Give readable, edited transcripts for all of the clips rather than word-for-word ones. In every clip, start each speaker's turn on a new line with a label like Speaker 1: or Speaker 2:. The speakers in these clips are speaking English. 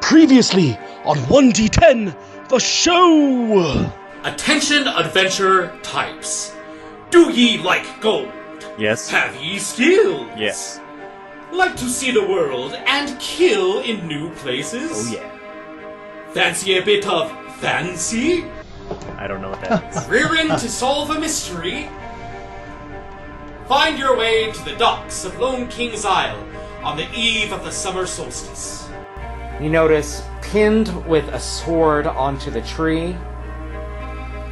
Speaker 1: Previously on 1D10, the show!
Speaker 2: Attention adventure types. Do ye like gold?
Speaker 3: Yes.
Speaker 2: Have ye skills?
Speaker 3: Yes.
Speaker 2: Like to see the world and kill in new places?
Speaker 3: Oh yeah.
Speaker 2: Fancy a bit of fancy?
Speaker 3: I don't know what that is.
Speaker 2: Rearing to solve a mystery? Find your way to the docks of Lone King's Isle on the eve of the summer solstice.
Speaker 4: You notice, pinned with a sword onto the tree,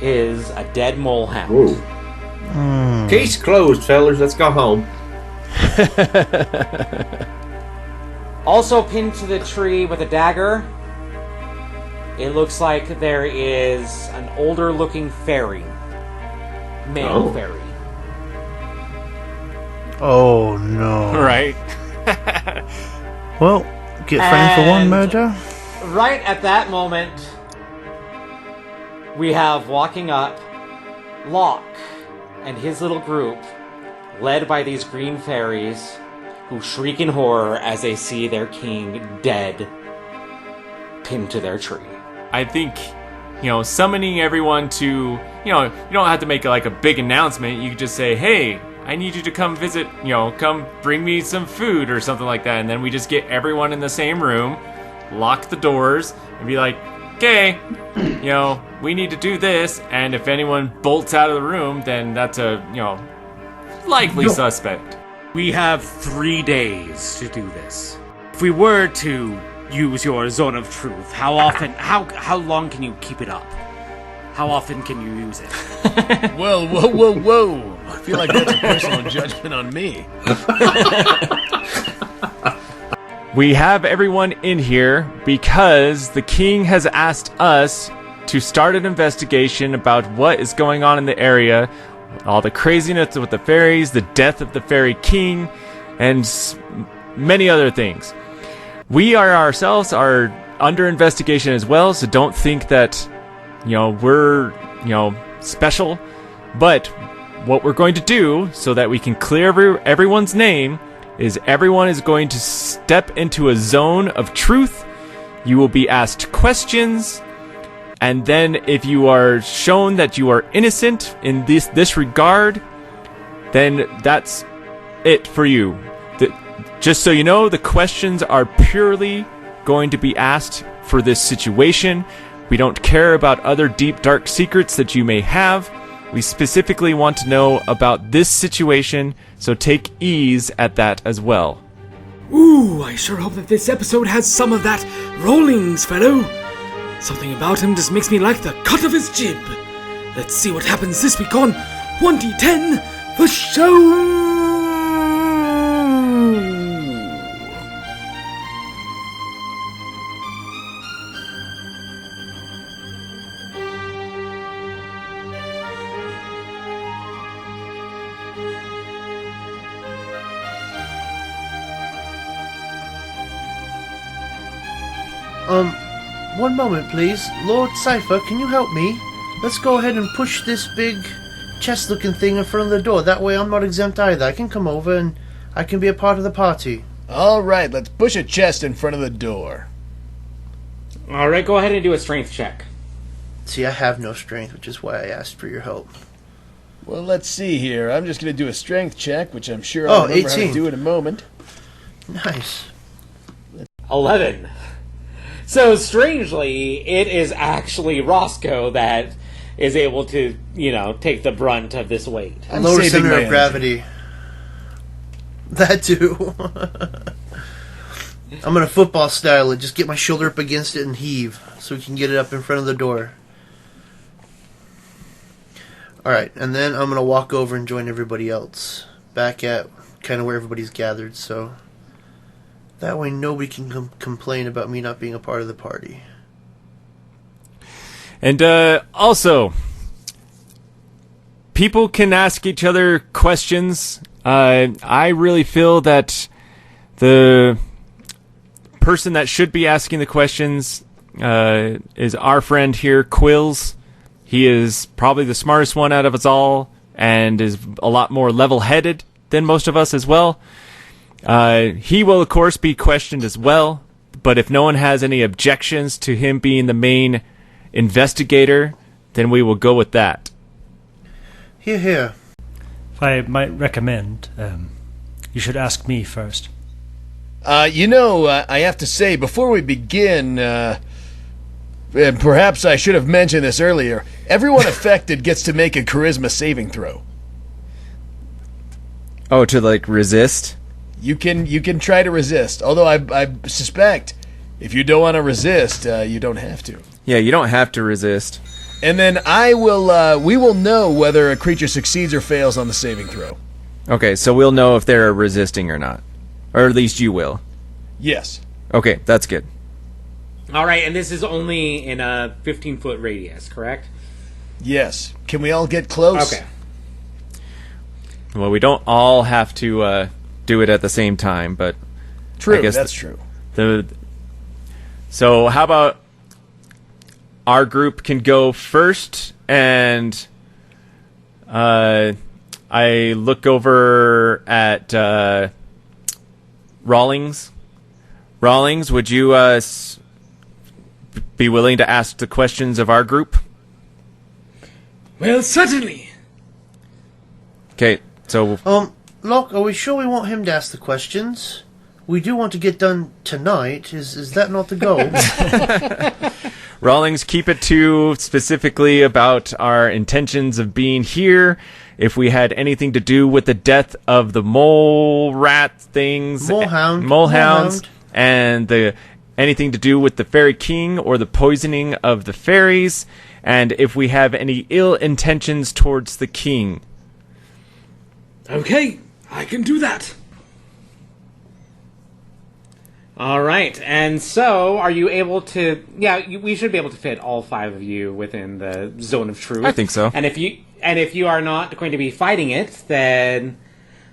Speaker 4: is a dead mole hound.
Speaker 5: Ooh. Case closed, fellas. Let's go home.
Speaker 4: Also pinned to the tree with a dagger, it looks like there is an older looking fairy. Male fairy.
Speaker 6: Oh no.
Speaker 3: Right.
Speaker 6: Well, get framed for one murder.
Speaker 4: Right at that moment, we have walking up Locke and his little group, led by these green fairies, who shriek in horror as they see their king dead, pinned to their tree.
Speaker 3: I think, summoning everyone to, you don't have to make like a big announcement. You could just say, hey, I need you to come visit, come bring me some food or something like that. And then we just get everyone in the same room, lock the doors, and be like, okay, we need to do this. And if anyone bolts out of the room, then that's a, likely suspect.
Speaker 1: We have 3 days to do this. If we were to use your zone of truth, how long can you keep it up? How often can you use it?
Speaker 7: Whoa. I feel like that's a personal judgment on me.
Speaker 3: We have everyone in here because the king has asked us to start an investigation about what is going on in the area, all the craziness with the fairies, the death of the fairy king, and many other things. We ourselves are under investigation as well, so don't think that, we're, special. But what we're going to do so that we can clear everyone's name is everyone is going to step into a zone of truth. You will be asked questions, and then if you are shown that you are innocent in this regard, then that's it for you. Just so you know, the questions are purely going to be asked for this situation. We don't care about other deep, dark secrets that you may have. We specifically want to know about this situation, so take ease at that as well.
Speaker 1: Ooh, I sure hope that this episode has some of that rollings, fellow. Something about him just makes me like the cut of his jib. Let's see what happens this week on 1D10, the show!
Speaker 6: One moment, please. Lord Cypher, can you help me? Let's go ahead and push this big chest-looking thing in front of the door. That way I'm not exempt either. I can come over and I can be a part of the party.
Speaker 7: Alright, let's push a chest in front of the door.
Speaker 4: Alright, go ahead and do a strength check.
Speaker 6: See, I have no strength, which is why I asked for your help.
Speaker 7: Well, let's see here. I'm just going to do a strength check, which I'm sure I'll remember
Speaker 6: 18.
Speaker 7: how to do in a moment.
Speaker 6: Nice.
Speaker 4: 11. So, strangely, it is actually Roscoe that is able to, take the brunt of this weight.
Speaker 7: I'm
Speaker 6: Lower
Speaker 7: saving
Speaker 6: center
Speaker 7: my
Speaker 6: of
Speaker 7: energy.
Speaker 6: gravity. That too. I'm gonna football style it. Just get my shoulder up against it and heave, so we can get it up in front of the door. Alright, and then I'm gonna walk over and join everybody else. Back at kind of where everybody's gathered, so that way nobody can complain about me not being a part of the party.
Speaker 3: And also, people can ask each other questions. I really feel that the person that should be asking the questions is our friend here, Quills. He is probably the smartest one out of us all and is a lot more level-headed than most of us as well. He will, of course, be questioned as well. but if no one has any objections to him being the main investigator, then we will go with that.
Speaker 6: Hear, hear.
Speaker 8: If I might recommend, you should ask me first.
Speaker 7: I have to say, before we begin, and perhaps I should have mentioned this earlier, everyone affected gets to make a charisma saving throw.
Speaker 3: Oh, to like resist?
Speaker 7: You can try to resist, although I suspect if you don't want to resist, you don't have to.
Speaker 3: Yeah, you don't have to resist.
Speaker 7: And then we will know whether a creature succeeds or fails on the saving throw.
Speaker 3: Okay, so we'll know if they're resisting or not. Or at least you will.
Speaker 7: Yes.
Speaker 3: Okay, that's good.
Speaker 4: All right, and this is only in a 15-foot radius, correct?
Speaker 7: Yes. Can we all get close?
Speaker 4: Okay.
Speaker 3: Well, we don't all have to do it at the same time, but
Speaker 7: True,
Speaker 3: I guess
Speaker 7: that's true.
Speaker 3: So how about our group can go first, and I look over at Rawlings. Rawlings, would you be willing to ask the questions of our group?
Speaker 1: Well, certainly.
Speaker 3: Okay, so
Speaker 6: Locke, are we sure we want him to ask the questions? We do want to get done tonight. Is that not the goal?
Speaker 3: Rawlings, keep it to specifically about our intentions of being here, if we had anything to do with the death of the mole rat things, molehounds, and anything to do with the Fairy King or the poisoning of the fairies, and if we have any ill intentions towards the king.
Speaker 1: Okay, I can do that.
Speaker 4: All right, and so are you able to? Yeah, we should be able to fit all 5 of you within the zone of truth.
Speaker 3: I think so.
Speaker 4: And if you are not going to be fighting it, then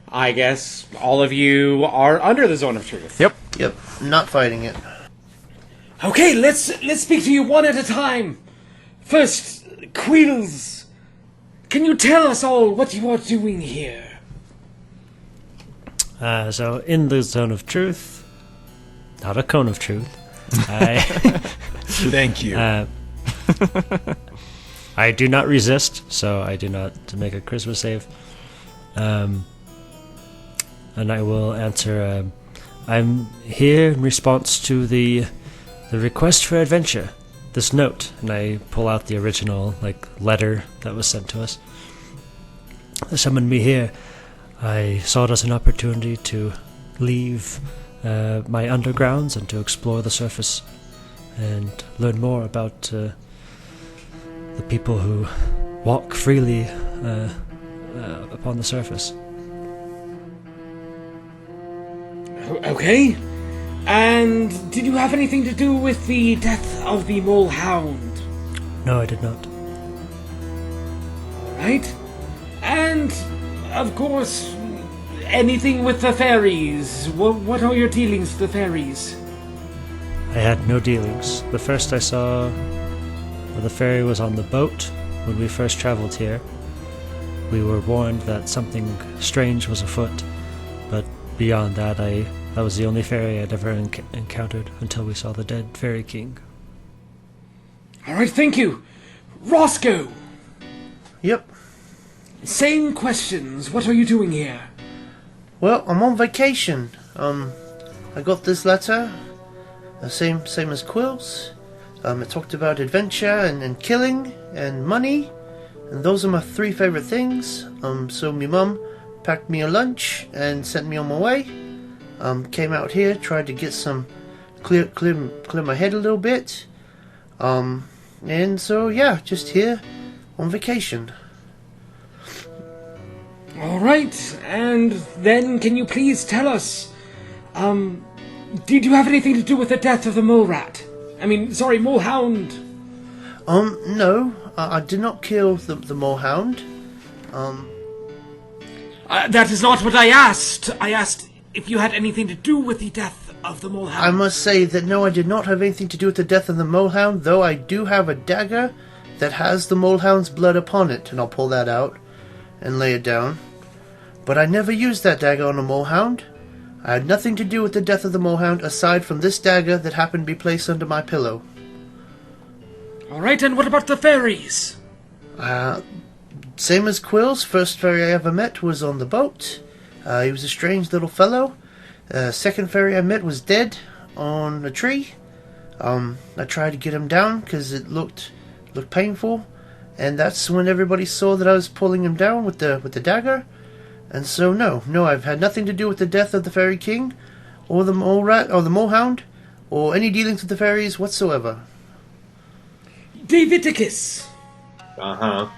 Speaker 4: I guess all of you are under the zone of truth.
Speaker 3: Yep.
Speaker 6: Yep, not fighting it.
Speaker 1: Okay, let's speak to you one at a time. First, Quills, can you tell us all what you are doing here?
Speaker 8: So in the zone of truth, not a cone of truth,
Speaker 7: Thank you.
Speaker 8: I do not resist, so I do not make a charisma save. And I will answer, I'm here in response to the request for adventure, this note. And I pull out the original letter that was sent to us. They summoned me here. I saw it as an opportunity to leave my undergrounds and to explore the surface and learn more about the people who walk freely upon the surface.
Speaker 1: Okay. And did you have anything to do with the death of the mole hound?
Speaker 8: No, I did not.
Speaker 1: Right? And, of course, anything with the fairies. What are your dealings with the fairies?
Speaker 8: I had no dealings. The first I saw the fairy was on the boat when we first traveled here. We were warned that something strange was afoot, but beyond that, that was the only fairy I'd ever encountered until we saw the dead Fairy King.
Speaker 1: Alright, thank you. Roscoe!
Speaker 6: Yep.
Speaker 1: Same questions. What are you doing here?
Speaker 6: Well, I'm on vacation. I got this letter. Same as Quills. It talked about adventure and killing and money. And those are my 3 favorite things. So my mum packed me a lunch and sent me on my way. Came out here, tried to get some clear my head a little bit. And so yeah, just here on vacation.
Speaker 1: Alright, and then can you please tell us, did you have anything to do with the death of the mole rat? Molehound.
Speaker 6: No, I did not kill the molehound.
Speaker 1: That is not what I asked. I asked if you had anything to do with the death of the molehound.
Speaker 6: I must say that no, I did not have anything to do with the death of the molehound, though I do have a dagger that has the molehound's blood upon it, and I'll pull that out and lay it down. But I never used that dagger on a molehound. I had nothing to do with the death of the molehound aside from this dagger that happened to be placed under my pillow.
Speaker 1: Alright, and what about the fairies?
Speaker 6: Same as Quills, first fairy I ever met was on the boat. He was a strange little fellow. Second fairy I met was dead on a tree. I tried to get him down because it looked painful, and that's when everybody saw that I was pulling him down with the dagger. And so no, I've had nothing to do with the death of the fairy king, or the mole rat, or the molehound, or any dealings with the fairies whatsoever.
Speaker 1: Davidicus!
Speaker 5: Uh-huh.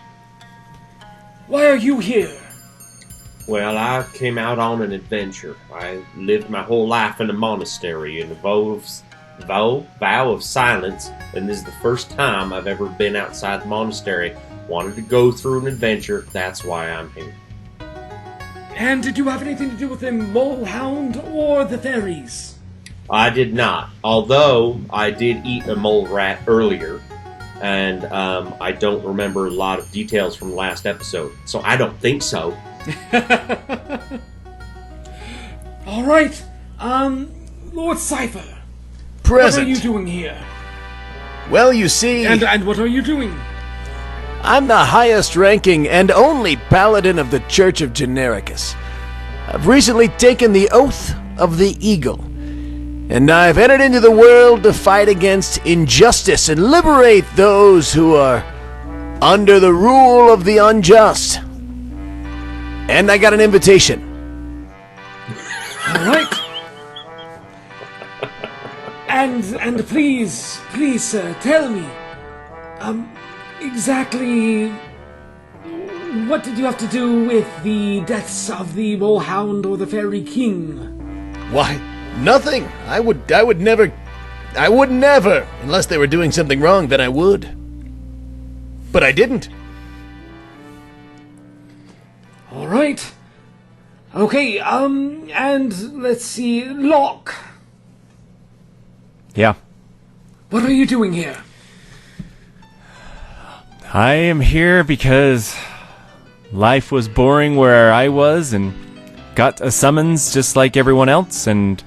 Speaker 1: Why are you here?
Speaker 5: Well, I came out on an adventure. I lived my whole life in a monastery in a vow of silence, and this is the first time I've ever been outside the monastery. Wanted to go through an adventure, that's why I'm here.
Speaker 1: And did you have anything to do with the molehound or the fairies?
Speaker 5: I did not, although I did eat a mole rat earlier, and I don't remember a lot of details from the last episode, so I don't think so.
Speaker 1: Alright, Lord Cypher.
Speaker 7: Present.
Speaker 1: What are you doing here?
Speaker 7: Well, you see...
Speaker 1: And what are you doing?
Speaker 7: I'm the highest ranking and only paladin of the Church of Genericus. I've recently taken the Oath of the Eagle, and I've entered into the world to fight against injustice and liberate those who are under the rule of the unjust. And I got an invitation.
Speaker 1: Alright. And please, sir, tell me, exactly what did you have to do with the deaths of the molehound or the fairy king?
Speaker 7: Why, nothing. I would never, unless they were doing something wrong, then I would. But I didn't.
Speaker 1: Alright. Okay, and let's see, Locke.
Speaker 3: Yeah.
Speaker 1: What are you doing here?
Speaker 3: I am here because life was boring where I was and got a summons just like everyone else and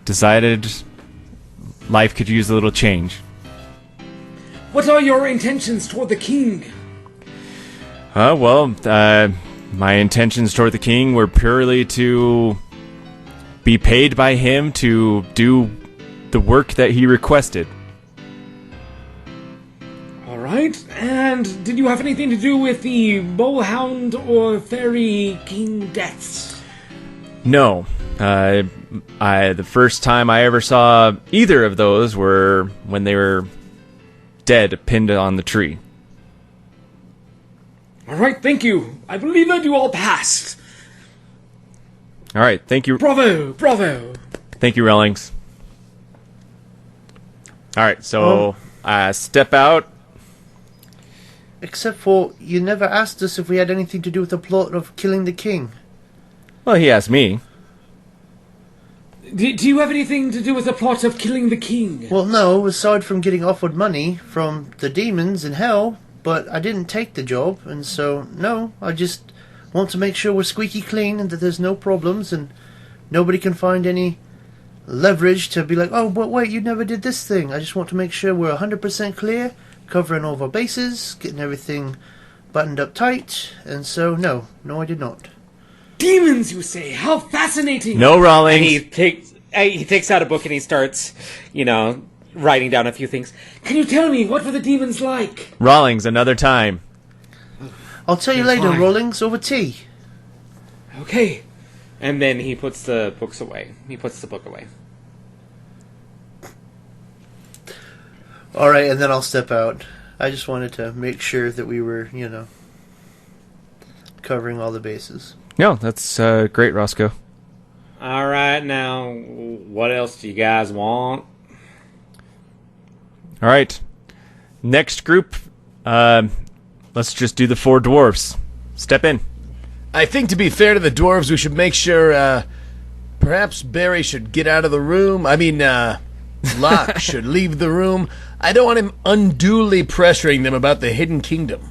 Speaker 3: decided life could use a little change.
Speaker 1: What are your intentions toward the king?
Speaker 3: My intentions toward the king were purely to be paid by him to do the work that he requested.
Speaker 1: Alright, and did you have anything to do with the molehound or fairy king deaths?
Speaker 3: No. The first time I ever saw either of those were when they were dead, pinned on the tree.
Speaker 1: Alright, thank you. I believe that you all passed.
Speaker 3: Alright, thank you.
Speaker 1: Bravo, bravo.
Speaker 3: Thank you, Rellings. Alright, so step out.
Speaker 6: Except for you never asked us if we had anything to do with the plot of killing the king.
Speaker 3: Well, he asked me.
Speaker 1: Do you have anything to do with the plot of killing the king?
Speaker 6: Well, no, aside from getting offered money from the demons in hell, but I didn't take the job, and so, no, I just want to make sure we're squeaky clean and that there's no problems and nobody can find any leverage to be like, oh, but wait, you never did this thing. I just want to make sure we're 100% clear, covering all of our bases, getting everything buttoned up tight, and so, no, I did not.
Speaker 1: Demons, you say? How fascinating!
Speaker 3: No, Rallings.
Speaker 4: And he takes out a book and he starts, writing down a few things.
Speaker 1: Can you tell me, what were the demons like?
Speaker 3: Rawlings, another time.
Speaker 6: I'll tell you later, Rawlings, over tea.
Speaker 1: Okay.
Speaker 4: And then he puts the books away. He puts the book away.
Speaker 6: Alright, and then I'll step out. I just wanted to make sure that we were, covering all the bases.
Speaker 3: No, that's great, Roscoe.
Speaker 4: All right, now, what else do you guys want?
Speaker 3: All right. Next group, let's just do the 4 dwarves. Step in.
Speaker 7: I think to be fair to the dwarves, we should make sure, perhaps Barry should get out of the room. Locke should leave the room. I don't want him unduly pressuring them about the Hidden Kingdom.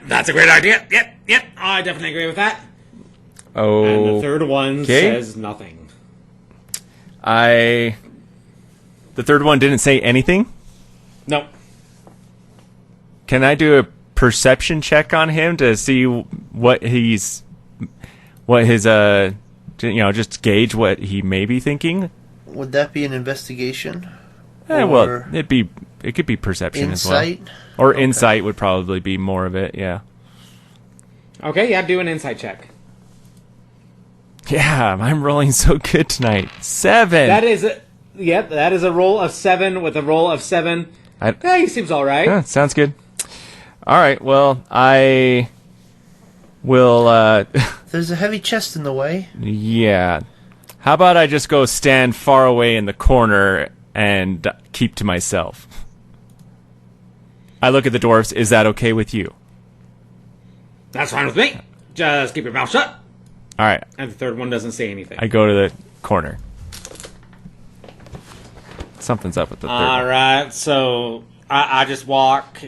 Speaker 2: That's a great idea. Yep, I definitely agree with that.
Speaker 3: Oh.
Speaker 4: And the third one says nothing.
Speaker 3: The third one didn't say anything?
Speaker 4: Nope.
Speaker 3: Can I do a perception check on him to see what his just gauge what he may be thinking?
Speaker 6: Would that be an investigation?
Speaker 3: Well, it could be perception
Speaker 6: insight?
Speaker 3: as well. Or insight would probably be more of it, yeah.
Speaker 4: Okay, yeah, do an insight check.
Speaker 3: Yeah, I'm rolling so good tonight. 7.
Speaker 4: That is a roll of 7 with a roll of 7. Yeah, he seems all right.
Speaker 3: Yeah, sounds good. All right, well, I will...
Speaker 6: There's a heavy chest in the way.
Speaker 3: Yeah. How about I just go stand far away in the corner and keep to myself? I look at the dwarves. Is that okay with you?
Speaker 4: That's fine with me. Just keep your mouth shut.
Speaker 3: All right.
Speaker 4: And the third one doesn't say anything.
Speaker 3: I go to the corner. Something's up with the third one.
Speaker 4: All right, so I just walk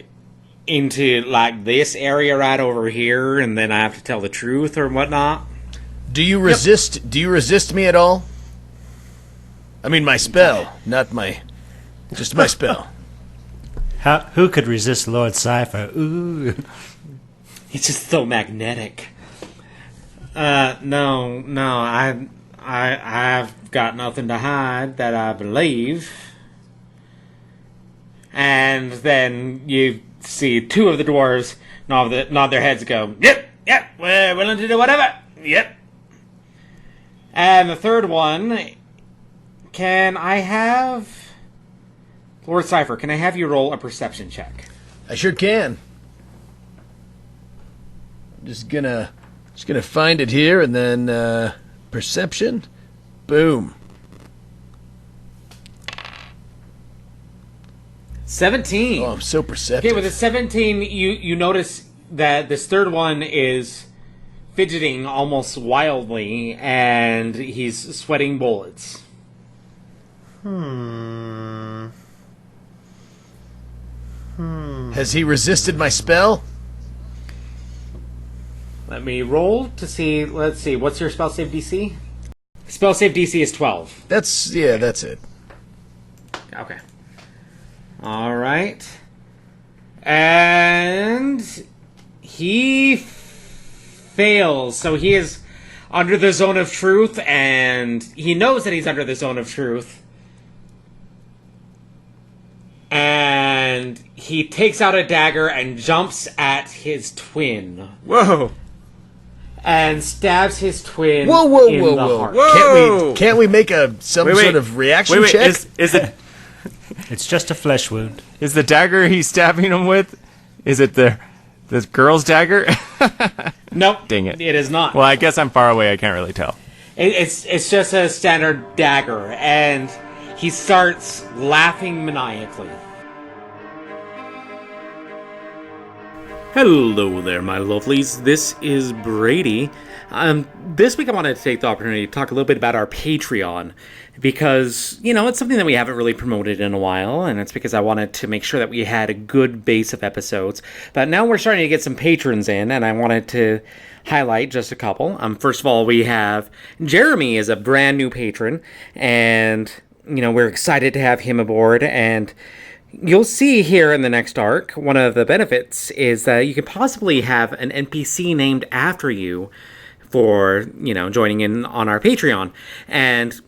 Speaker 4: into like this area right over here, and then I have to tell the truth or whatnot.
Speaker 7: Do you resist? Yep. Do you resist me at all? I mean, my spell, not my, just my spell.
Speaker 8: Who could resist Lord Cypher? Ooh,
Speaker 4: he's just so magnetic. No, I've got nothing to hide that I believe. And then you see two of the dwarves nod their heads and go, yep, we're willing to do whatever, yep. And the third one, can I have... Lord Cypher, can I have you roll a perception check?
Speaker 7: I sure can. I'm just gonna find it here and then perception. Boom.
Speaker 4: 17.
Speaker 7: Oh, I'm so perceptive.
Speaker 4: Okay, with a 17, you notice that this third one is fidgeting almost wildly, and he's sweating bullets.
Speaker 7: Has he resisted my spell?
Speaker 4: Let me roll to see. Let's see. What's your spell save DC? Spell save DC is 12.
Speaker 7: That's it.
Speaker 4: Okay. All right. And he fails. So he is under the zone of truth, and he knows that he's under the zone of truth. And he takes out a dagger and jumps at his twin.
Speaker 3: Whoa.
Speaker 4: And stabs his twin in the heart.
Speaker 3: Whoa.
Speaker 7: Can't we make some sort of reaction check?
Speaker 3: Is it...
Speaker 8: It's just a flesh wound.
Speaker 3: Is the dagger he's stabbing him with, is it the girl's dagger?
Speaker 4: Nope.
Speaker 3: Dang it.
Speaker 4: It is not.
Speaker 3: Well, I guess I'm far away. I can't really tell.
Speaker 4: It's just a standard dagger, and he starts laughing maniacally.
Speaker 9: Hello there, my lovelies. This is Brady. This week I wanted to take the opportunity to talk a little bit about our Patreon, because, it's something that we haven't really promoted in a while, and it's because I wanted to make sure that we had a good base of episodes. But now we're starting to get some patrons in, and I wanted to highlight just a couple. First of all, we have Jeremy is a brand new patron, and, we're excited to have him aboard, and you'll see here in the next arc, one of the benefits is that you could possibly have an NPC named after you for, joining in on our Patreon. And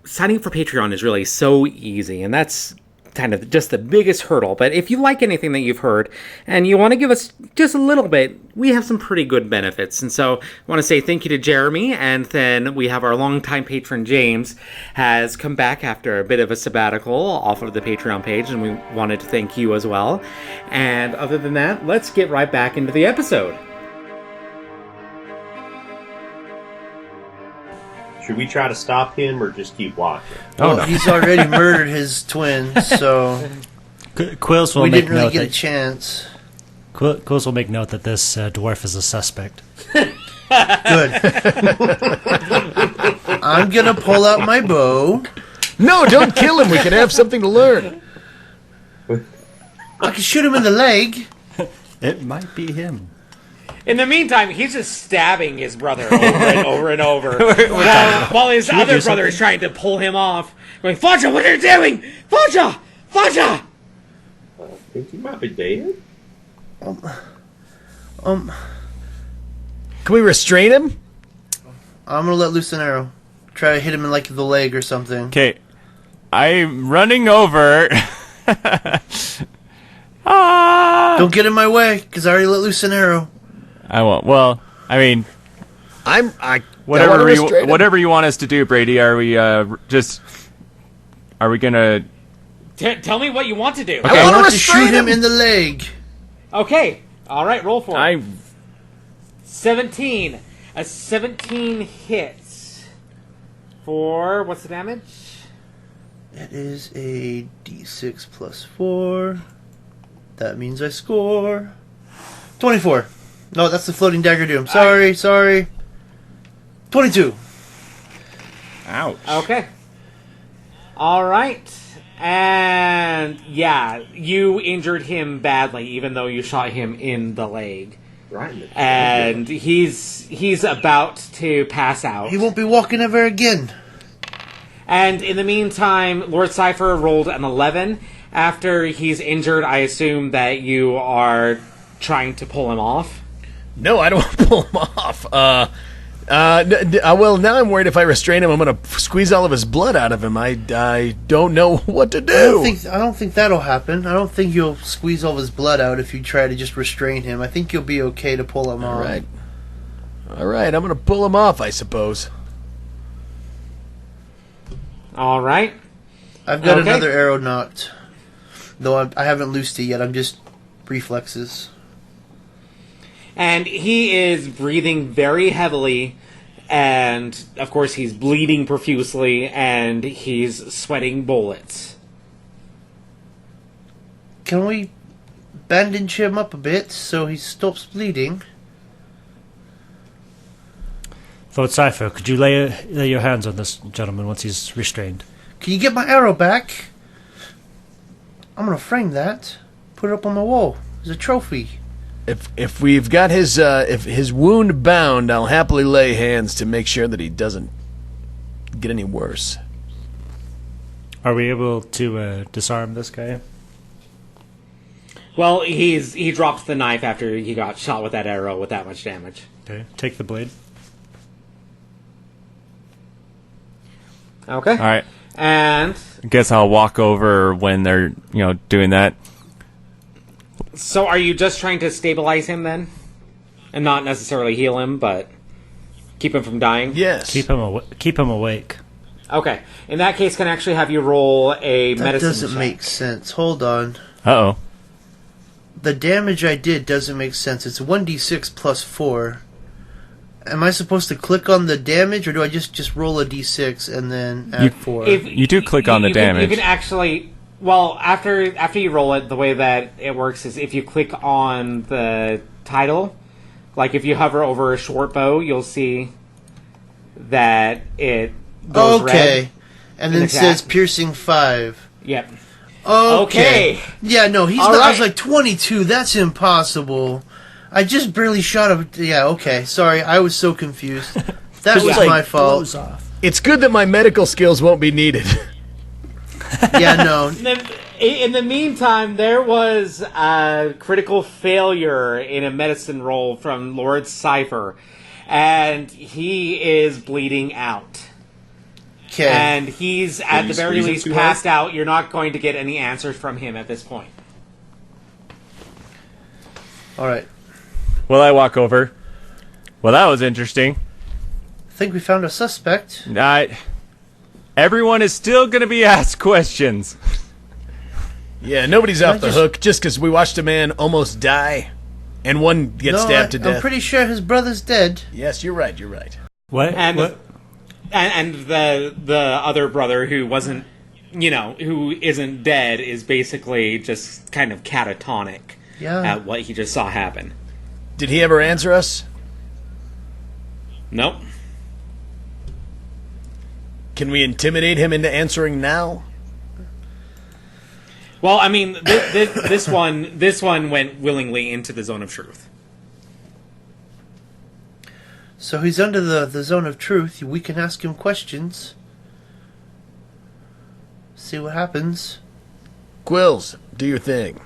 Speaker 9: signing up for Patreon is really so easy, and that's kind of just the biggest hurdle. But if you like anything that you've heard and you want to give us just a little bit, we have some pretty good benefits. And so I want to say thank you to Jeremy, and then we have our longtime patron James has come back after a bit of a sabbatical off of the Patreon page, and we wanted to thank you as well. And other than that, let's get right back into the episode.
Speaker 5: Should we try to stop him or just keep watching?
Speaker 6: Well, he's already murdered his twin, so
Speaker 8: Quills will
Speaker 6: we
Speaker 8: make
Speaker 6: didn't really
Speaker 8: note
Speaker 6: get a
Speaker 8: that
Speaker 6: chance.
Speaker 8: Quills will make note that this dwarf is a suspect.
Speaker 6: Good. I'm gonna pull out my bow.
Speaker 7: No, don't kill him. We can have something to learn.
Speaker 6: I can shoot him in the leg.
Speaker 8: It might be him.
Speaker 4: In the meantime, he's just stabbing his brother over and over and over, while his other brother is trying to pull him off, going, "Faja, what are you doing? Faja! Faja!"
Speaker 5: I think he might be dead.
Speaker 7: Can we restrain him?
Speaker 6: I'm gonna let loose an arrow. Try to hit him in like the leg or something.
Speaker 3: Okay. I'm running over.
Speaker 6: Don't get in my way, because I already let loose an arrow.
Speaker 3: I won't. Well, I mean,
Speaker 7: I
Speaker 3: whatever you want us to do, Brady. Are we Are we gonna?
Speaker 4: Tell me what you want to do.
Speaker 3: Okay.
Speaker 6: I want to shoot him in the leg.
Speaker 4: Okay. All right. Roll for it.
Speaker 3: 17.
Speaker 4: 17. A 17 hits. For what's the damage?
Speaker 6: It is a d6 plus 4. That means I score 24. No, that's the floating dagger doom. Sorry. 22.
Speaker 3: Ouch.
Speaker 4: Okay. All right. And yeah, you injured him badly, even though you shot him in the leg.
Speaker 5: Right in the
Speaker 4: And he's about to pass out.
Speaker 6: He won't be walking ever again.
Speaker 4: And in the meantime, Lord Cypher rolled an 11. After he's injured, I assume that you are trying to pull him off.
Speaker 7: No, I don't want to pull him off. Well, now I'm worried if I restrain him, I'm going to squeeze all of his blood out of him. I don't know what to do.
Speaker 6: I don't think that'll happen. I don't think you'll squeeze all of his blood out if you try to just restrain him. I think you'll be okay to pull him off.
Speaker 7: All right, I'm going to pull him off, I suppose.
Speaker 4: All right.
Speaker 6: I've got another arrow knocked. Though I haven't loosed it yet. I'm just reflexes.
Speaker 4: And he is breathing very heavily, and of course he's bleeding profusely, and he's sweating bullets.
Speaker 6: Can we bandage him up a bit so he stops bleeding?
Speaker 8: Lord Cypher, could you lay your hands on this gentleman once he's restrained?
Speaker 6: Can you get my arrow back? I'm gonna frame that. Put it up on my wall as a trophy.
Speaker 7: If we've got his wound bound, I'll happily lay hands to make sure that he doesn't get any worse.
Speaker 8: Are we able to disarm this guy?
Speaker 4: Well, he drops the knife after he got shot with that arrow with that much damage.
Speaker 8: Okay, take the blade.
Speaker 4: Okay.
Speaker 3: All right.
Speaker 4: And
Speaker 3: I guess I'll walk over when they're doing that.
Speaker 4: so are you just trying to stabilize him then? And not necessarily heal him, but keep him from dying?
Speaker 7: Yes.
Speaker 8: Keep him awake.
Speaker 4: Okay. In that case, can I actually have you roll a
Speaker 6: That
Speaker 4: medicine
Speaker 6: doesn't
Speaker 4: check?
Speaker 6: make sense. Hold on.
Speaker 3: Uh-oh.
Speaker 6: The damage I did doesn't make sense. It's 1d6 plus 4. Am I supposed to click on the damage, or do I just roll a d6 and then add 4?
Speaker 3: You do click on the damage.
Speaker 4: You can actually... Well, after you roll it, the way that it works is if you click on the title, like if you hover over a short bow, you'll see that it goes red.
Speaker 6: And then it says piercing 5.
Speaker 4: Yep.
Speaker 6: Okay. Yeah, no, he's
Speaker 4: All
Speaker 6: not. I
Speaker 4: right.
Speaker 6: was like 22. That's impossible. I just barely shot him. Yeah, okay. Sorry, I was so confused. That was my fault.
Speaker 7: It's good that my medical skills won't be needed.
Speaker 6: Yeah, no.
Speaker 4: In the meantime, there was a critical failure in a medicine roll from Lord Cypher, and he is bleeding out.
Speaker 6: Okay.
Speaker 4: And he's, at the
Speaker 5: you
Speaker 4: very
Speaker 5: squeeze it
Speaker 4: least,
Speaker 5: too
Speaker 4: passed out. You're not going to get any answers from him at this point.
Speaker 6: All right.
Speaker 3: Will I walk over? Well, that was interesting.
Speaker 6: I think we found a suspect.
Speaker 3: Everyone is still going to be asked questions.
Speaker 7: Yeah, nobody's off the hook just because we watched a man almost die and one get stabbed to death.
Speaker 6: I'm pretty sure his brother's dead.
Speaker 7: Yes, you're right.
Speaker 8: What?
Speaker 4: And
Speaker 8: What?
Speaker 4: and the other brother who wasn't, who isn't dead is basically just kind of catatonic at what he just saw happen.
Speaker 7: Did he ever answer us?
Speaker 4: Nope.
Speaker 7: Can we intimidate him into answering now?
Speaker 4: Well, I mean, this one went willingly into the zone of truth.
Speaker 6: So he's under the zone of truth. We can ask him questions. See what happens.
Speaker 7: Quills, do your thing.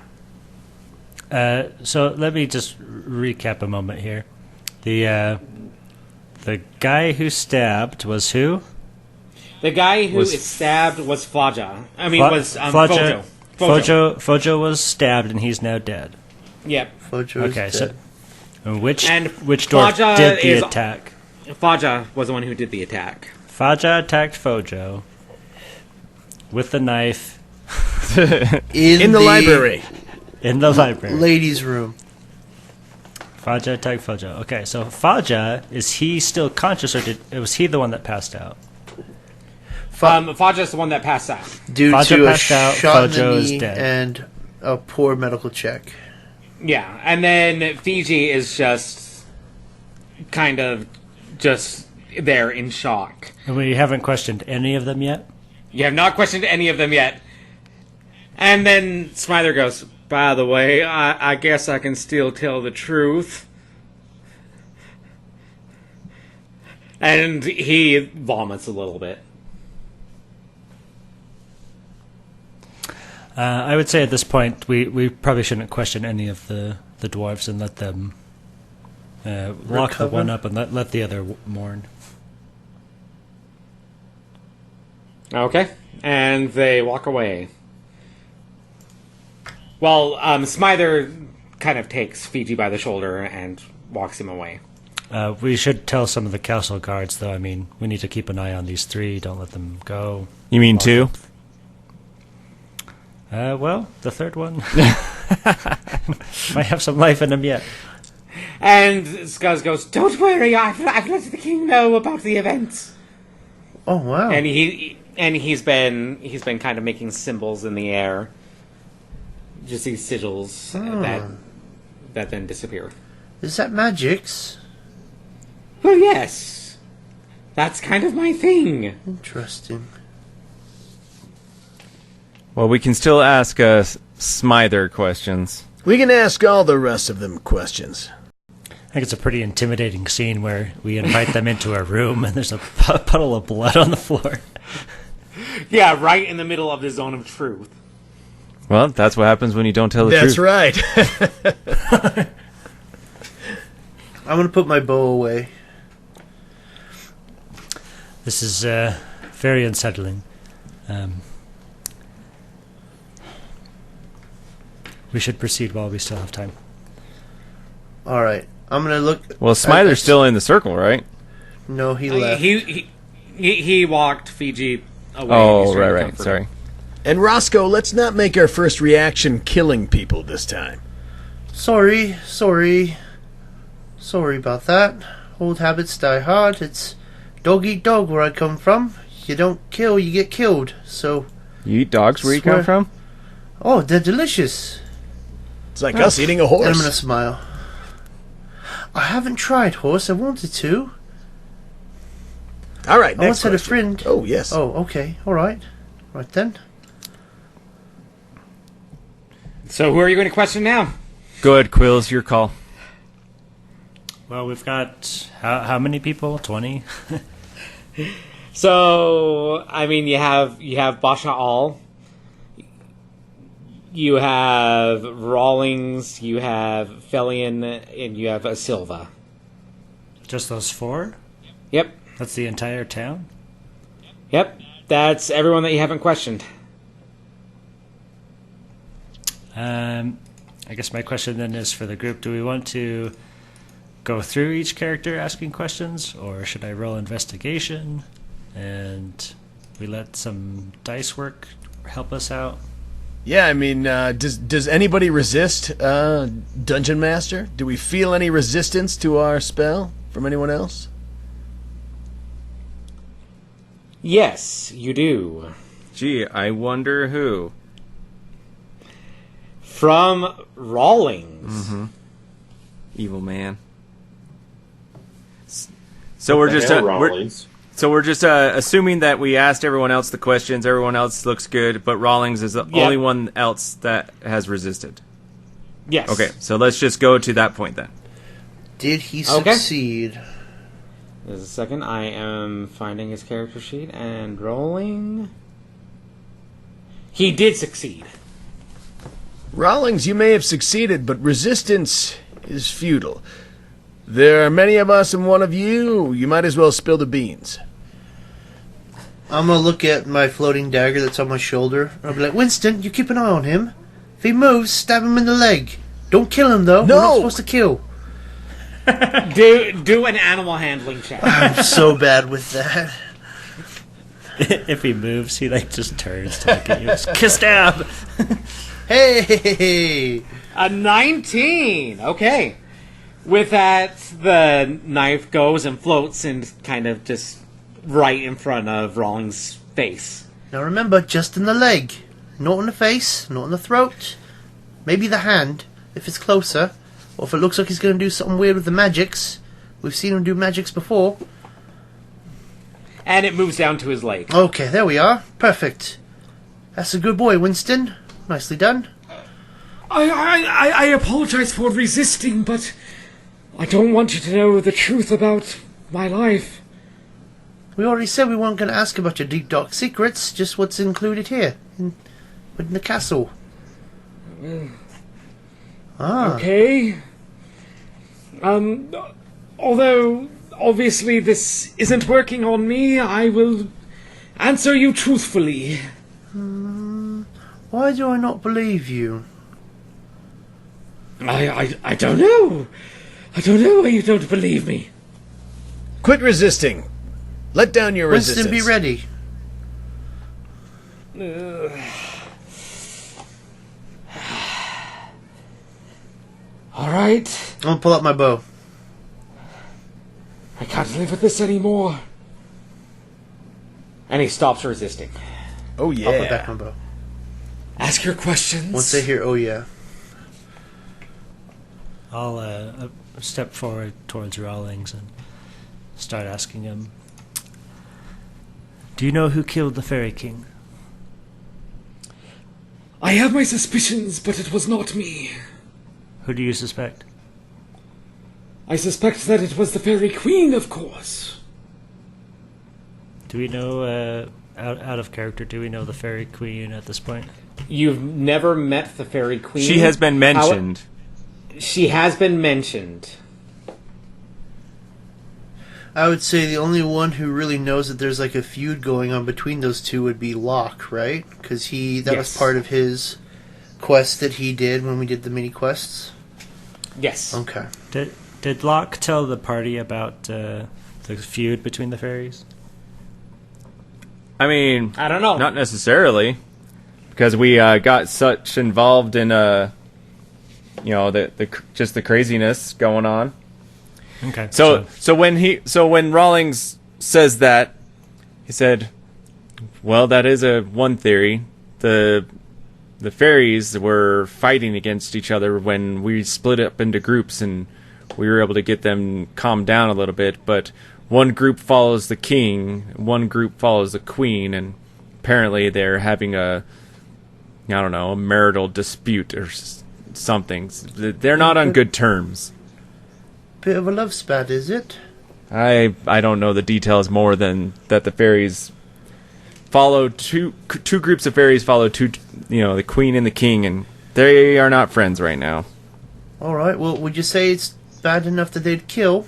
Speaker 8: So let me just recap a moment here. The guy who stabbed was who?
Speaker 4: The guy who is stabbed was Faja.
Speaker 8: Fojo.
Speaker 4: Fojo.
Speaker 8: Fojo was stabbed and he's now dead.
Speaker 4: Yep.
Speaker 6: Fojo's
Speaker 8: Okay,
Speaker 6: dead.
Speaker 8: so which dwarf
Speaker 4: Faja
Speaker 8: did the
Speaker 4: is-
Speaker 8: attack?
Speaker 4: Faja was the one who did the attack.
Speaker 8: Faja attacked Fojo with the knife
Speaker 7: In the library.
Speaker 8: in the library.
Speaker 6: Ladies' room.
Speaker 8: Faja attacked Fojo. Okay, so Faja, is he still conscious, or was he the one that passed out?
Speaker 4: Faja's the one that passed out.
Speaker 6: Due
Speaker 8: Faja
Speaker 6: to a
Speaker 8: passed out,
Speaker 6: shot in
Speaker 8: Fojo
Speaker 6: the
Speaker 8: is
Speaker 6: knee
Speaker 8: dead.
Speaker 6: and a poor medical check.
Speaker 4: Yeah, and then Fiji is just kind of just there in shock.
Speaker 8: And we haven't questioned any of them yet?
Speaker 4: You have not questioned any of them yet. And then Smither goes, by the way, I guess I can still tell the truth. And he vomits a little bit.
Speaker 8: I would say at this point we probably shouldn't question any of the dwarves and let them lock the
Speaker 6: Recover?
Speaker 8: one up and let the other mourn.
Speaker 4: Okay. And they walk away. Well, Smither kind of takes Fiji by the shoulder and walks him away.
Speaker 8: We should tell some of the castle guards, though. I mean, we need to keep an eye on these three. Don't let them go.
Speaker 3: You mean two?
Speaker 8: Well, the third one might have some life in him yet.
Speaker 4: And Skuzz goes, don't worry, I've let the king know about the event.
Speaker 6: Oh wow!
Speaker 4: And he's been kind of making symbols in the air. Just these sigils that then disappear.
Speaker 6: Is that magics?
Speaker 4: Well, yes. That's kind of my thing.
Speaker 6: Interesting.
Speaker 3: Well, we can still ask Smither questions.
Speaker 7: We can ask all the rest of them questions.
Speaker 8: I think it's a pretty intimidating scene where we invite them into a room and there's a puddle of blood on the floor.
Speaker 4: Yeah, right in the middle of the zone of truth.
Speaker 3: Well, that's what happens when you don't tell the
Speaker 7: That's
Speaker 3: truth.
Speaker 7: right.
Speaker 6: I'm gonna put my bow away.
Speaker 8: This is very unsettling. We should proceed while we still have time.
Speaker 6: All right, I'm gonna look.
Speaker 3: Well, Smither's still in the circle, right?
Speaker 6: No, he left.
Speaker 4: He walked Fiji away.
Speaker 3: Oh,
Speaker 4: He's trying to
Speaker 3: right.
Speaker 4: comfort
Speaker 3: Sorry.
Speaker 4: him.
Speaker 7: And Roscoe, let's not make our first reaction killing people this time.
Speaker 6: Sorry about that. Old habits die hard. It's dog eat dog where I come from. You don't kill, you get killed. So,
Speaker 3: You eat dogs where you
Speaker 6: Swear.
Speaker 3: come from?
Speaker 6: oh, they're delicious.
Speaker 7: It's like us eating a horse.
Speaker 6: And I'm gonna smile. I haven't tried horse. I wanted to.
Speaker 7: All right,
Speaker 6: I
Speaker 7: next
Speaker 6: once had a
Speaker 7: question.
Speaker 6: friend.
Speaker 7: Oh, yes.
Speaker 6: Oh, okay. All right. Right then.
Speaker 4: So who are you going to question now?
Speaker 3: Good, Quills, your call.
Speaker 8: Well, we've got how many people? 20?
Speaker 4: So, I mean, you have Basha Al, you have Rawlings, you have Felian, and you have Silva.
Speaker 8: Just those 4?
Speaker 4: Yep,
Speaker 8: That's the entire town?
Speaker 4: yep. That's everyone that you haven't questioned.
Speaker 8: I guess my question then is for the group, do we want to go through each character asking questions, or should I roll investigation and we let some dice work help us out?
Speaker 7: Yeah, I mean, does anybody resist Dungeon Master? Do we feel any resistance to our spell from anyone else?
Speaker 4: Yes, you do.
Speaker 3: Gee, I wonder who.
Speaker 4: From Rawlings.
Speaker 3: Evil man. So we're just we're just assuming that we asked everyone else the questions. Everyone else looks good, but Rawlings is the only one else that has resisted.
Speaker 4: Yes.
Speaker 3: Okay, so let's just go to that point then.
Speaker 6: Did he
Speaker 4: Okay.
Speaker 6: succeed?
Speaker 4: There's a second. I am finding his character sheet and rolling. He did succeed.
Speaker 7: Rawlings, you may have succeeded, but resistance is futile. There are many of us and one of you. You might as well spill the beans.
Speaker 6: I'm gonna look at my floating dagger that's on my shoulder. I'll be like, Winston, you keep an eye on him. If he moves, stab him in the leg. Don't kill him, though.
Speaker 7: No!
Speaker 6: We're not supposed to kill.
Speaker 4: Do an animal handling check.
Speaker 6: I'm so bad with that.
Speaker 8: If he moves, he just turns to look at you. Kiss stab.
Speaker 6: Hey!
Speaker 4: A 19. Okay. With that, the knife goes and floats and kind of just right in front of Rawlings' face.
Speaker 6: Now remember, just in the leg. Not in the face, not in the throat. Maybe the hand, if it's closer. Or if it looks like he's going to do something weird with the magics. We've seen him do magics before.
Speaker 4: And it moves down to his leg.
Speaker 6: Okay, there we are. Perfect. That's a good boy, Winston. Nicely done.
Speaker 1: I apologize for resisting, but I don't want you to know the truth about my life.
Speaker 6: We already said we weren't going to ask about your deep dark secrets, just what's included here, in the castle.
Speaker 1: Okay. Although, obviously this isn't working on me, I will answer you truthfully.
Speaker 6: Why do I not believe you?
Speaker 1: I don't know. I don't know why you don't believe me.
Speaker 7: Quit resisting. Let down your
Speaker 6: Winston,
Speaker 7: resistance.
Speaker 6: be ready.
Speaker 1: Alright.
Speaker 6: I'm going to pull out my bow.
Speaker 1: I can't live with this anymore.
Speaker 4: And he stops resisting.
Speaker 7: Oh,
Speaker 6: I'll put
Speaker 7: yeah.
Speaker 6: back my bow.
Speaker 1: Ask your questions.
Speaker 6: Once they hear, oh yeah.
Speaker 8: I'll step forward towards Rawlings and start asking him, do you know who killed the Fairy King?
Speaker 1: I have my suspicions, but it was not me.
Speaker 8: Who do you suspect?
Speaker 1: I suspect that it was the Fairy Queen, of course.
Speaker 8: Do we know, out of character, do we know the Fairy Queen at this point?
Speaker 4: You've never met the Fairy Queen.
Speaker 3: She has been mentioned.
Speaker 4: She has been mentioned.
Speaker 6: I would say the only one who really knows that there's like a feud going on between those two would be Locke, right? Because that was part of his quest that he did when we did the mini quests.
Speaker 4: Yes.
Speaker 6: Okay.
Speaker 8: Did Locke tell the party about the feud between the fairies?
Speaker 3: I mean,
Speaker 4: I don't know.
Speaker 3: Not necessarily, because we got such involved in just the craziness going on.
Speaker 8: Okay.
Speaker 3: So when Rawlings says that, he said, well, that is one theory. The fairies were fighting against each other when we split up into groups, and we were able to get them calmed down a little bit. But one group follows the king, one group follows the queen, and apparently they're having a marital dispute or something. They're not on good terms.
Speaker 6: Bit of a love spat, is it?
Speaker 3: I don't know the details more than that the fairies follow two groups of fairies follow the queen and the king, and they are not friends right now.
Speaker 6: Alright, well, would you say it's bad enough that they'd kill?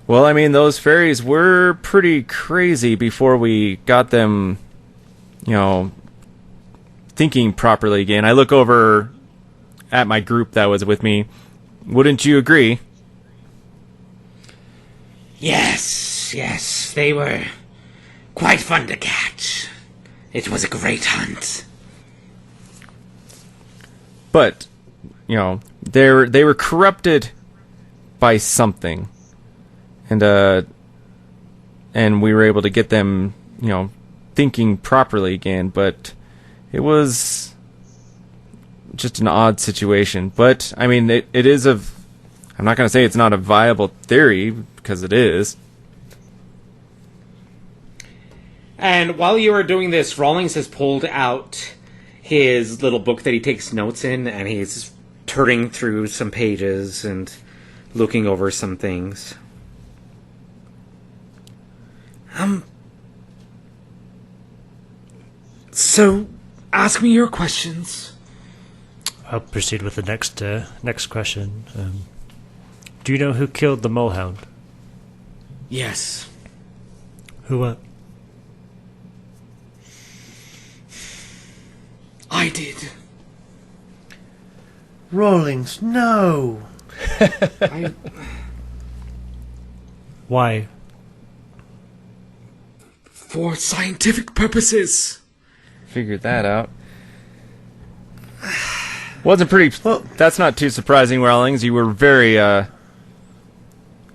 Speaker 3: Well, I mean, those fairies were pretty crazy before we got them, thinking properly again. I look over at my group that was with me. Wouldn't you agree?
Speaker 2: Yes, they were quite fun to catch. It was a great hunt.
Speaker 3: But, they were corrupted by something. And we were able to get them, thinking properly again, but it was just an odd situation. But, I mean, it is I'm not going to say it's not a viable theory, because it is.
Speaker 4: And while you are doing this, Rawlings has pulled out his little book that he takes notes in, and he's turning through some pages and looking over some things.
Speaker 1: So, ask me your questions.
Speaker 8: I'll proceed with the next question. Do you know who killed the molehound?
Speaker 1: Yes.
Speaker 8: Who what?
Speaker 1: I did.
Speaker 6: Rawlings, no.
Speaker 8: Why?
Speaker 1: For scientific purposes.
Speaker 3: Figured that out. Wasn't pretty.
Speaker 6: Well-
Speaker 3: That's not too surprising, Rawlings. You were very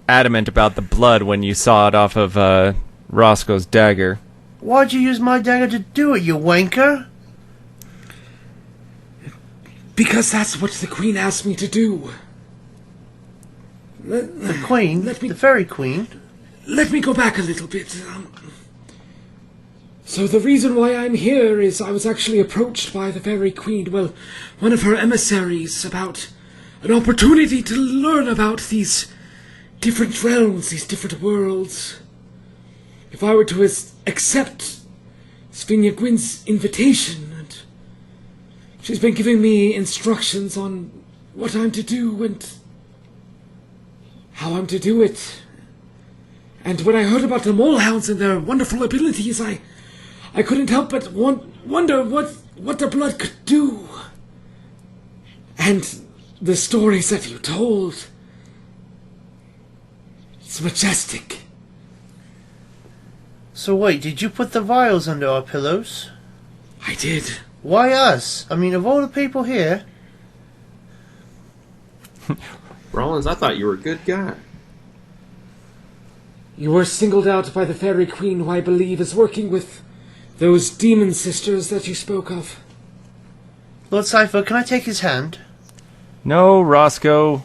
Speaker 3: adamant about the blood when you saw it off of Roscoe's dagger.
Speaker 6: Why'd you use my dagger to do it, you wanker?
Speaker 1: Because that's what the Queen asked me to do.
Speaker 6: The Queen? The Fairy Queen?
Speaker 1: Let me go back a little bit. So the reason why I'm here is I was actually approached by the Fairy Queen, well, one of her emissaries, about an opportunity to learn about these different realms, these different worlds. If I were to accept Svinia Gwyn's invitation, and she's been giving me instructions on what I'm to do and how I'm to do it. And when I heard about the molehounds and their wonderful abilities, I couldn't help but wonder what the blood could do. And the stories that you told, it's majestic.
Speaker 6: So wait, did you put the vials under our pillows?
Speaker 1: I did.
Speaker 6: Why us? I mean, of all the people here...
Speaker 5: Rollins, I thought you were a good guy.
Speaker 1: You were singled out by the Fairy Queen, who I believe is working with those demon sisters that you spoke of.
Speaker 6: Lord Cypher, can I take his hand?
Speaker 3: No, Roscoe.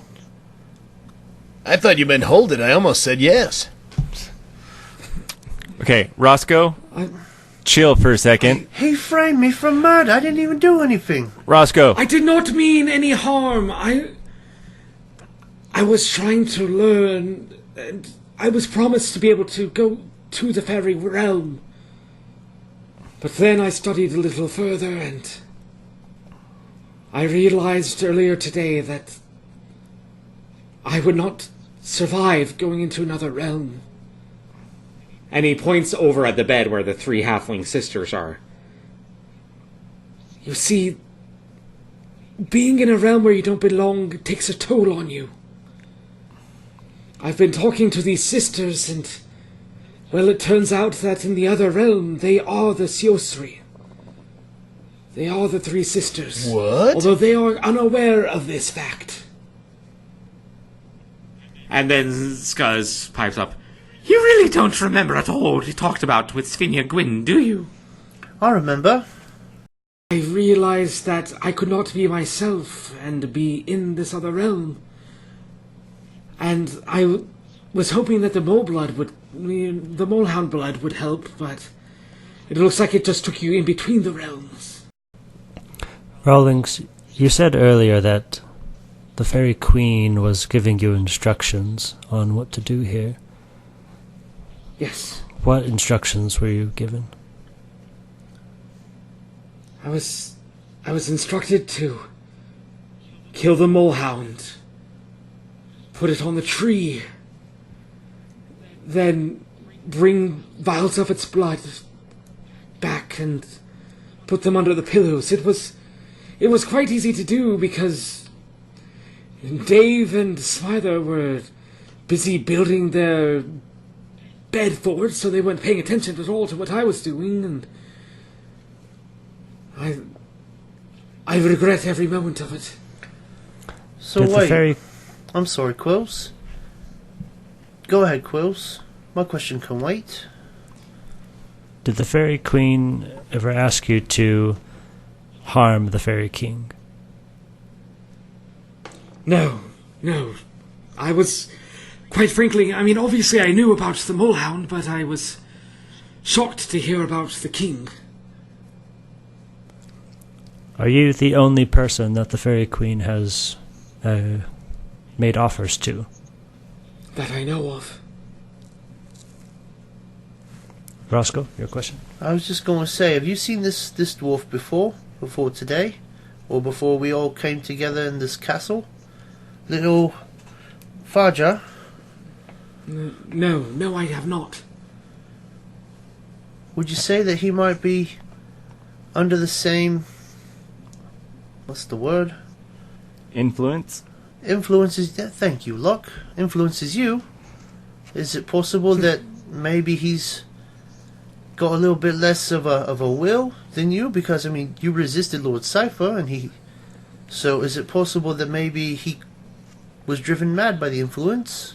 Speaker 7: I thought you meant hold it. I almost said yes.
Speaker 3: Okay, Roscoe, chill for a second.
Speaker 6: He framed me for murder. I didn't even do anything.
Speaker 3: Roscoe.
Speaker 1: I did not mean any harm. I was trying to learn, and I was promised to be able to go to the fairy realm. But then I studied a little further, and I realized earlier today that I would not survive going into another realm.
Speaker 4: And he points over at the bed where the three halfling sisters are.
Speaker 1: You see, being in a realm where you don't belong takes a toll on you. I've been talking to these sisters, and, well, it turns out that in the other realm, they are the Siosri. They are the three sisters.
Speaker 7: What?
Speaker 1: Although they are unaware of this fact.
Speaker 2: And then Skuzz pipes up. You really don't remember at all what you talked about with Svinia Gwyn, do you?
Speaker 6: I remember.
Speaker 1: I realized that I could not be myself and be in this other realm. And I was hoping that the molehound blood would help, but it looks like it just took you in between the realms.
Speaker 8: Rawlings, you said earlier that the Fairy Queen was giving you instructions on what to do here.
Speaker 1: Yes.
Speaker 8: What instructions were you given?
Speaker 1: I was instructed to kill the molehound, put it on the tree, then bring vials of its blood back and put them under the pillows. It was quite easy to do because Dave and Smither were busy building their bed forward, so they weren't paying attention at all to what I was doing, and I regret every moment of it.
Speaker 6: So
Speaker 8: Did the
Speaker 6: wait,
Speaker 8: fairy...
Speaker 6: I'm sorry, Quills. Go ahead, Quills. My question can wait.
Speaker 8: Did the Fairy Queen ever ask you to harm the Fairy King?
Speaker 1: No. I was, quite frankly, I mean, obviously I knew about the molehound, but I was shocked to hear about the king.
Speaker 8: Are you the only person that the Fairy Queen has made offers to?
Speaker 1: That I know of.
Speaker 8: Roscoe, your question?
Speaker 6: I was just going to say, have you seen this dwarf before? Before today? Or before we all came together in this castle? Little Faja?
Speaker 1: No, I have not.
Speaker 6: Would you say that he might be under the same... what's the word?
Speaker 3: Influence?
Speaker 6: Influences... thank you, Locke. Influences you? Is it possible that maybe he's got a little bit less of a will than you? Because, I mean, you resisted Lord Cypher, and he... So, is it possible that maybe he was driven mad by the influence?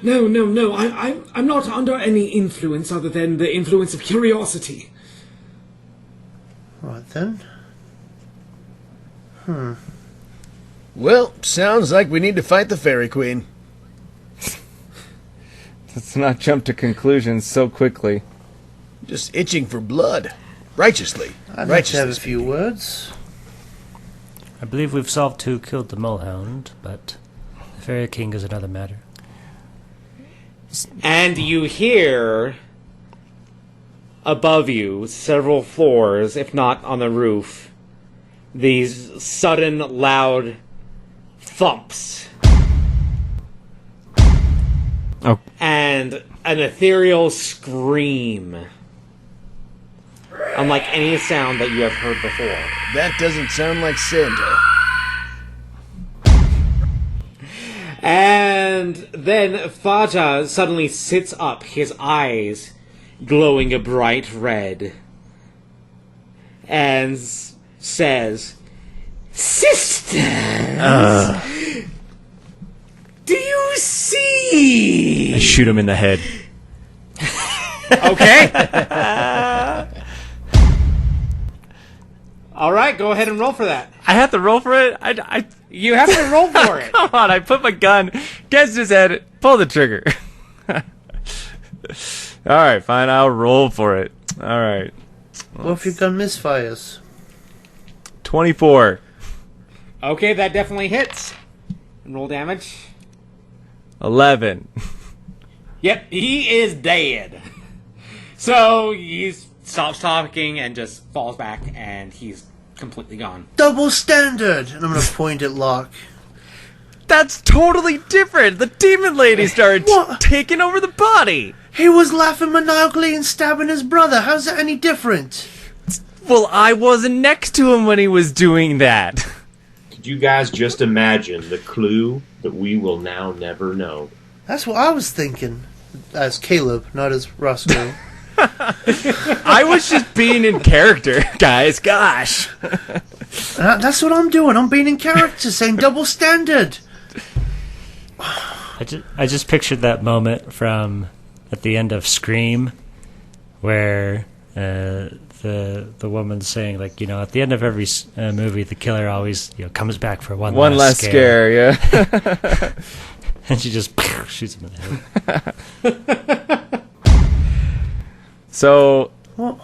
Speaker 1: No, I'm not under any influence other than the influence of curiosity.
Speaker 6: Right then.
Speaker 7: Well, sounds like we need to fight the Fairy Queen.
Speaker 3: Let's not jump to conclusions so quickly.
Speaker 7: Just itching for blood. Righteously.
Speaker 6: I'd like to have a few words.
Speaker 8: I believe we've solved who killed the Molehound, but the Fairy King is another matter.
Speaker 4: And you hear above you, several floors, if not on the roof, these sudden, loud thumps.
Speaker 3: Oh.
Speaker 4: And an ethereal scream. Unlike any sound that you have heard before.
Speaker 7: That doesn't sound like Santa.
Speaker 4: And then Faja suddenly sits up, his eyes glowing a bright red, and says, "Sisters, do you see?"
Speaker 3: I shoot him in the head.
Speaker 4: Okay. All right, go ahead and roll for that.
Speaker 3: I have to roll for it?
Speaker 4: You have to roll for it.
Speaker 3: Come on, I put my gun against his head, pull the trigger. Alright, fine, I'll roll for it. Alright.
Speaker 6: What if your gun misfires?
Speaker 3: 24.
Speaker 4: Okay, that definitely hits. Roll damage.
Speaker 3: 11.
Speaker 4: Yep, he is dead. So he stops talking and just falls back, and he's completely gone.
Speaker 6: Double standard! And I'm going to point at Locke.
Speaker 3: That's totally different. The demon lady started taking over the body.
Speaker 6: He was laughing maniacally and stabbing his brother. How's that any different?
Speaker 3: Well, I wasn't next to him when he was doing that.
Speaker 5: Could you guys just imagine the clue that we will now never know?
Speaker 6: That's what I was thinking. As Caleb, not as Roscoe.
Speaker 3: I was just being in character, guys. Gosh.
Speaker 6: That's what I'm doing. I'm being in character, saying double standard.
Speaker 8: I just pictured that moment from at the end of Scream, where the woman's saying, like, you know, at the end of every movie, the killer always, you know, comes back for one last scare.
Speaker 3: Yeah.
Speaker 8: And she just shoots him in the head.
Speaker 3: So,
Speaker 6: What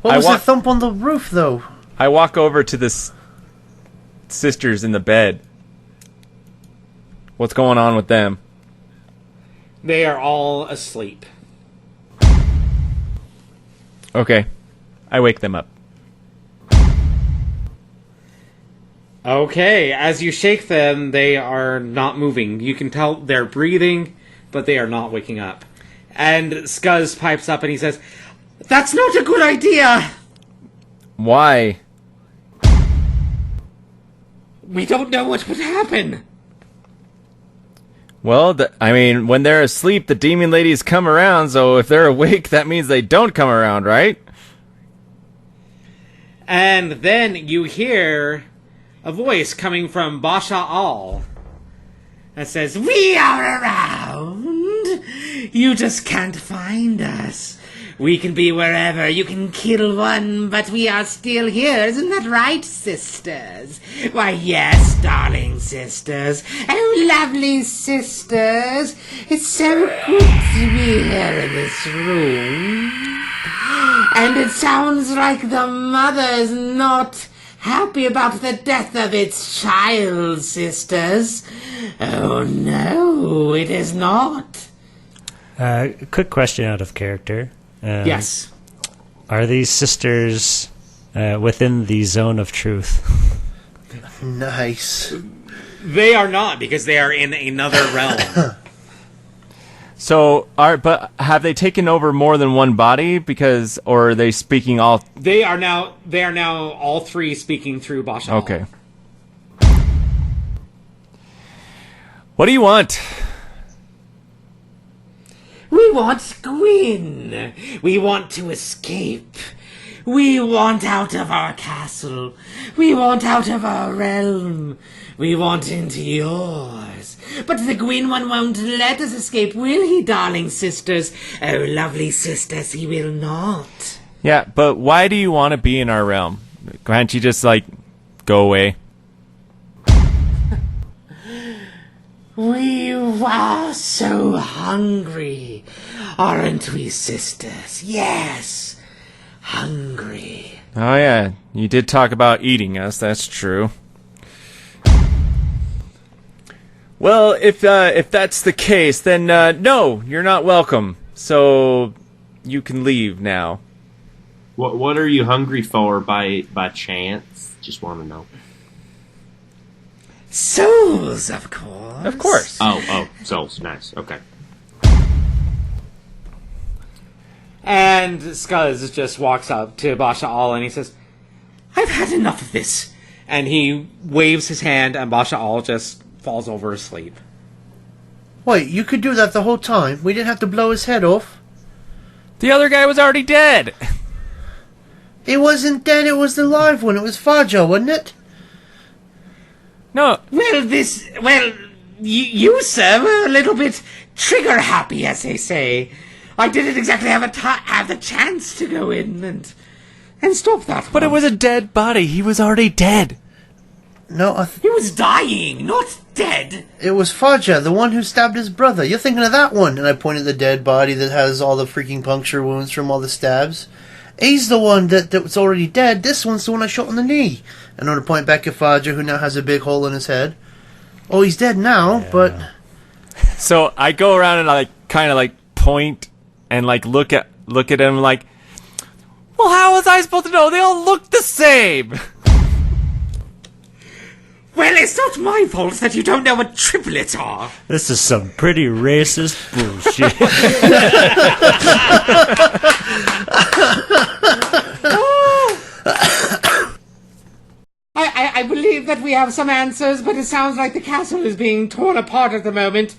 Speaker 6: was that thump on the roof, though?
Speaker 3: I walk over to the sisters in the bed. What's going on with them?
Speaker 4: They are all asleep.
Speaker 3: Okay. I wake them up.
Speaker 4: Okay, as you shake them, they are not moving. You can tell they're breathing, but they are not waking up. And Scuzz pipes up and he says, "That's not a good idea!
Speaker 3: Why?
Speaker 4: We don't know what would happen."
Speaker 3: Well, I mean, when they're asleep, the demon ladies come around, so if they're awake, that means they don't come around, right?
Speaker 4: And then you hear a voice coming from Basha Al that says, "We are around! You just can't find us. We can be wherever. You can kill one, but we are still here. Isn't that right, sisters? Why, yes, darling sisters. Oh, lovely sisters. It's so good to be here in this room. And it sounds like the mother is not happy about the death of its child, sisters. Oh, no, it is not."
Speaker 8: Quick question out of character.
Speaker 9: Yes.
Speaker 8: Are these sisters within the zone of truth?
Speaker 6: Nice.
Speaker 9: They are not, because they are in another realm.
Speaker 3: So, but have they taken over more than one body? Because, or are they speaking all?
Speaker 9: They are now all three speaking through Basha.
Speaker 3: Okay. What do you want?
Speaker 4: We want Gwyn. We want to escape. We want out of our castle. We want out of our realm. We want into yours. But the Gwyn one won't let us escape, will he, darling sisters? Oh, lovely sisters, he will not.
Speaker 3: Yeah, but why do you want to be in our realm? Can't you just, like, go away?
Speaker 4: We are so hungry, aren't we, sisters? Yes, hungry.
Speaker 3: Oh yeah, you did talk about eating us, that's true. Well, if that's the case, then no, you're not welcome. So you can leave now.
Speaker 5: What are you hungry for by chance? Just want to know.
Speaker 4: Souls, of course.
Speaker 3: Of course.
Speaker 5: Oh, souls. Nice. Okay.
Speaker 9: And Skuzz just walks up to Basha Al and he says, I've had enough of this. And he waves his hand and Basha Al just falls over asleep.
Speaker 6: Wait, you could do that the whole time? We didn't have to blow his head off?
Speaker 3: The other guy was already dead.
Speaker 6: It wasn't dead, it was the live one. It was Fajo, wasn't it?
Speaker 3: No.
Speaker 4: Well, you, sir, were a little bit trigger happy, as they say. I didn't exactly have the chance to go in and stop that
Speaker 3: But
Speaker 4: one.
Speaker 3: it was a dead body. He was already dead.
Speaker 6: No,
Speaker 4: He was dying, not dead.
Speaker 6: it was Faja, the one who stabbed his brother. You're thinking of that one. And I pointed at the dead body that has all the freaking puncture wounds from all the stabs. He's the one that was already dead. This one's the one I shot in the knee. And I'm going to point back at Faja, who now has a big hole in his head. Oh, he's dead now, but...
Speaker 3: So I go around and I kind of point and look at him like, well, how was I supposed to know? They all look the same.
Speaker 4: Well, it's not my fault that you don't know what triplets are.
Speaker 8: This is some pretty racist bullshit.
Speaker 4: I believe that we have some answers, but it sounds like the castle is being torn apart at the moment.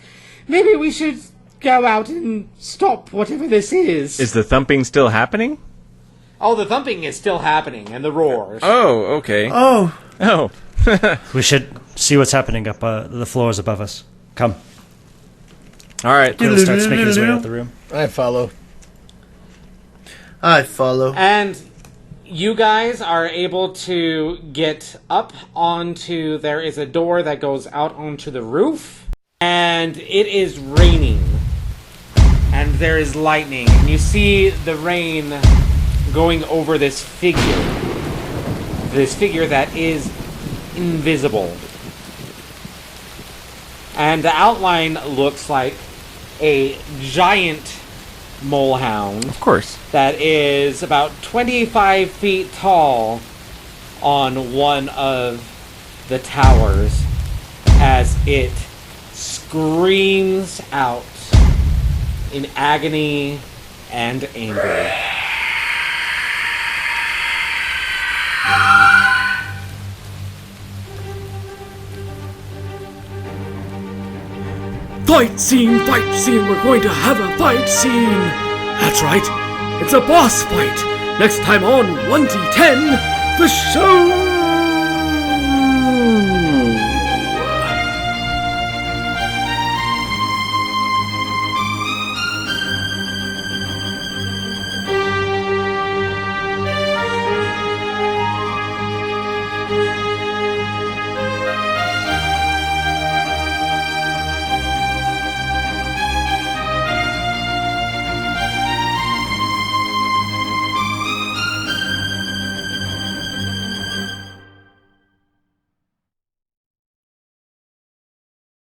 Speaker 4: Maybe we should go out and stop whatever this is.
Speaker 3: Is the thumping still happening?
Speaker 9: Oh, the thumping is still happening and the roars.
Speaker 3: Oh, okay.
Speaker 6: Oh,
Speaker 3: Oh.
Speaker 8: We should see what's happening up the floors above us. Come.
Speaker 3: All right.
Speaker 8: Quill starts making his way out the room.
Speaker 7: I follow.
Speaker 6: I follow.
Speaker 9: And you guys are able to get up onto... There is a door that goes out onto the roof. And it is raining. And there is lightning. And you see the rain going over this figure. This figure that is invisible. And the outline looks like a giant molehound.
Speaker 3: Of course.
Speaker 9: That is about 25 feet tall on one of the towers as it screams out in agony and anger.
Speaker 1: Fight scene, we're going to have a fight scene! That's right, it's a boss fight! Next time on 1D10, the show